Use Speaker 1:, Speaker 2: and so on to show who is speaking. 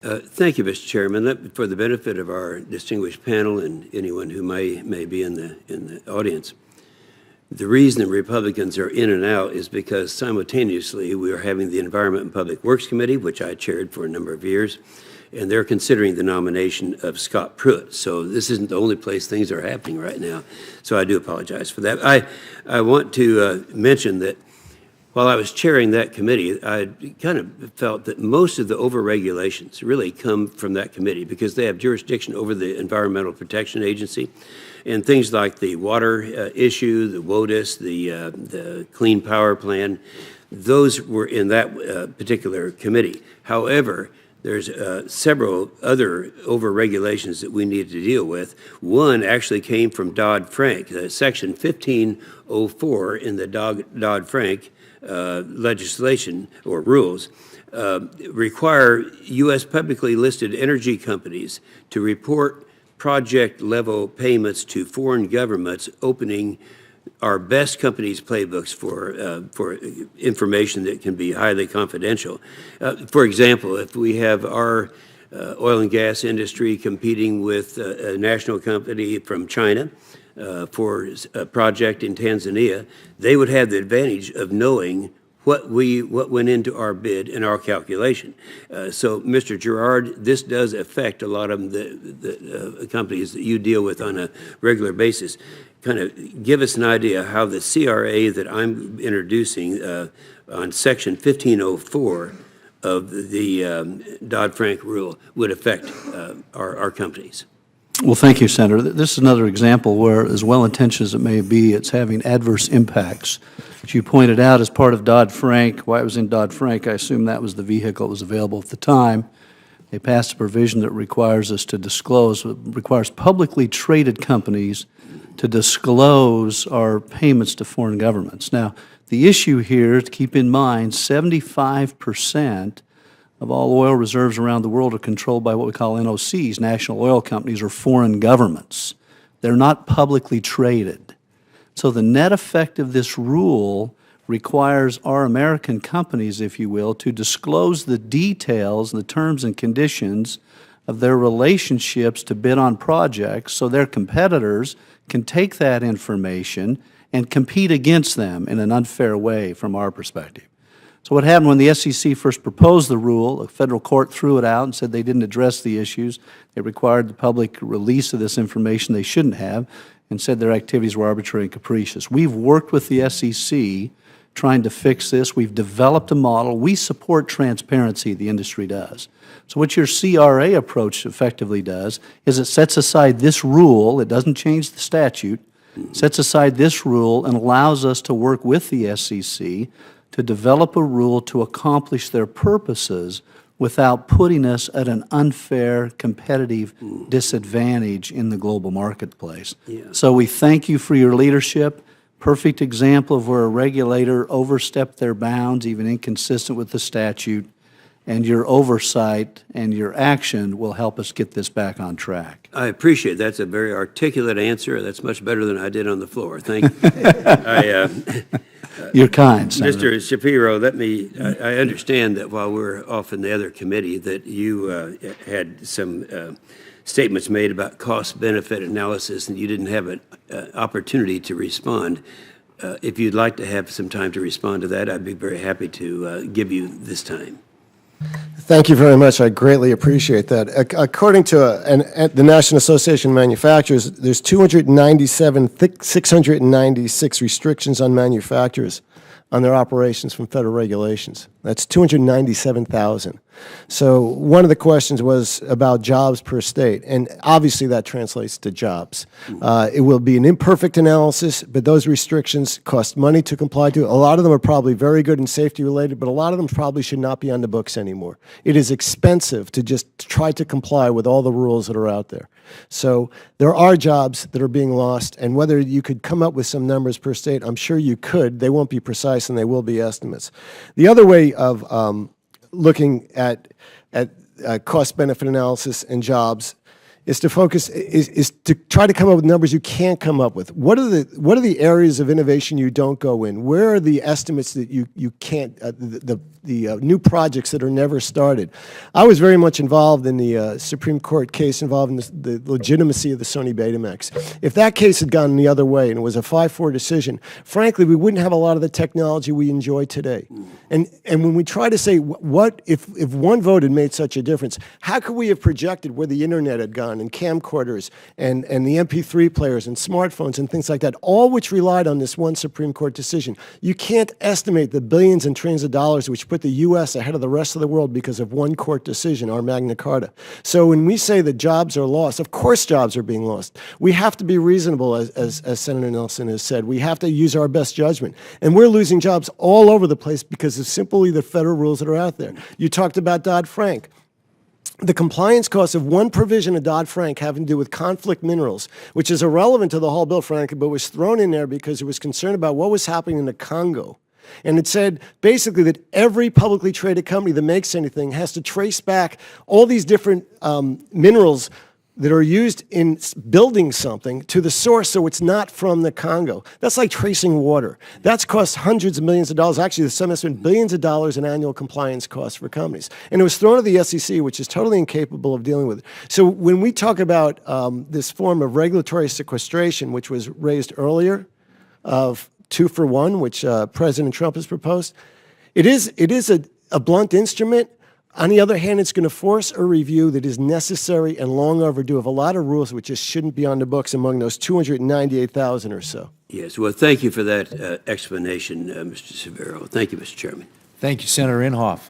Speaker 1: Thank you, Mr. Chairman. For the benefit of our distinguished panel and anyone who may be in the audience, the reason that Republicans are in and out is because simultaneously we are having the Environment and Public Works Committee, which I chaired for a number of years, and they're considering the nomination of Scott Pruitt. So this isn't the only place things are happening right now. So I do apologize for that. I want to mention that while I was chairing that committee, I kind of felt that most of the overregulations really come from that committee because they have jurisdiction over the Environmental Protection Agency. And things like the water issue, the WOTUS, the Clean Power Plan, those were in that particular committee. However, there's several other over-regulations that we need to deal with. One actually came from Dodd-Frank. Section 1504 in the Dodd-Frank legislation or rules require U.S. publicly listed energy companies to report project-level payments to foreign governments, opening our best companies' playbooks for information that can be highly confidential. For example, if we have our oil and gas industry competing with a national company from China for a project in Tanzania, they would have the advantage of knowing what went into our bid and our calculation. So, Mr. Gerard, this does affect a lot of the companies that you deal with on a regular basis. Kind of give us an idea how the CRA that I'm introducing on Section 1504 of the Dodd-Frank rule would affect our companies.
Speaker 2: Well, thank you, Senator. This is another example where, as well-intentioned as it may be, it's having adverse impacts. As you pointed out, as part of Dodd-Frank, why it was in Dodd-Frank, I assume that was the vehicle that was available at the time. They passed a provision that requires us to disclose, requires publicly traded companies to disclose our payments to foreign governments. Now, the issue here, to keep in mind, 75% of all oil reserves around the world are controlled by what we call NOCs, national oil companies, or foreign governments. They're not publicly traded. So the net effect of this rule requires our American companies, if you will, to disclose the details, the terms and conditions of their relationships to bid on projects so their competitors can take that information and compete against them in an unfair way from our perspective. So what happened when the SEC first proposed the rule, a federal court threw it out and said they didn't address the issues. It required the public release of this information they shouldn't have and said their activities were arbitrary and capricious. We've worked with the SEC trying to fix this. We've developed a model. We support transparency, the industry does. So what your CRA approach effectively does is it sets aside this rule, it doesn't change the statute, sets aside this rule and allows us to work with the SEC to develop a rule to accomplish their purposes without putting us at an unfair competitive disadvantage in the global marketplace. Yeah. So we thank you for your leadership. Perfect example of where a regulator overstepped their bounds, even inconsistent with the statute, and your oversight and your action will help us get this back on track.
Speaker 1: I appreciate it. That's a very articulate answer. That's much better than I did on the floor. Thank you.
Speaker 2: You're kind, Senator.
Speaker 1: Mr. Shapiro, I understand that while we're off in the other committee that you had some statements made about cost-benefit analysis and you didn't have an opportunity to respond. If you'd like to have some time to respond to that, I'd be very happy to give you this time.
Speaker 3: Thank you very much. I greatly appreciate that. According to the National Association of Manufacturers, there's 696 restrictions on manufacturers on their operations from federal regulations. That's 297,000. So one of the questions was about jobs per state, and obviously that translates to jobs. It will be an imperfect analysis, but those restrictions cost money to comply to. A lot of them are probably very good and safety related, but a lot of them probably should not be on the books anymore. It is expensive to just try to comply with all the rules that are out there. So there are jobs that are being lost, and whether you could come up with some numbers per state, I'm sure you could. They won't be precise, and they will be estimates. The other way of looking at cost-benefit analysis and jobs is to focus is to try to come up with numbers you can't come up with. What are the areas of innovation you don't go in? Where are the estimates that you can't the new projects that are never started. I was very much involved in the Supreme Court case involving the legitimacy of the Sony Betamax. If that case had gone the other way and it was a 5-4 decision, frankly, we wouldn't have a lot of the technology we enjoy today. And when we try to say, what if one vote had made such a difference, how could we have projected where the internet had gone and camcorders and the MP3 players and smartphones and things like that, all which relied on this one Supreme Court decision? You can't estimate the billions and trillions of dollars which put the U.S. ahead of the rest of the world because of one court decision, our Magna Carta. So when we say that jobs are lost, of course jobs are being lost. We have to be reasonable, as Senator Nelson has said. We have to use our best judgment. And we're losing jobs all over the place because of simply the federal rules that are out there. You talked about Dodd-Frank. The compliance costs of one provision of Dodd-Frank having to do with conflict minerals, which is irrelevant to the whole bill, frankly, but was thrown in there because it was concerned about what was happening in the Congo. And it said basically that every publicly traded company that makes anything has to trace back all these different minerals that are used in building something to the source so it's not from the Congo. That's like tracing water. That's cost hundreds of millions of dollars. Actually, some have spent billions of dollars in annual compliance costs for companies. And it was thrown to the SEC, which is totally incapable of dealing with it. So when we talk about this form of regulatory sequestration, which was raised earlier, of 2-for-1, which President Trump has proposed, it is a blunt instrument. On the other hand, it's going to force a review that is necessary and long overdue of a lot of rules which just shouldn't be on the books among those 298,000 or so.
Speaker 1: Yes, well, thank you for that explanation, Mr. Severo. Thank you, Mr. Chairman.
Speaker 4: Thank you, Senator Inhofe.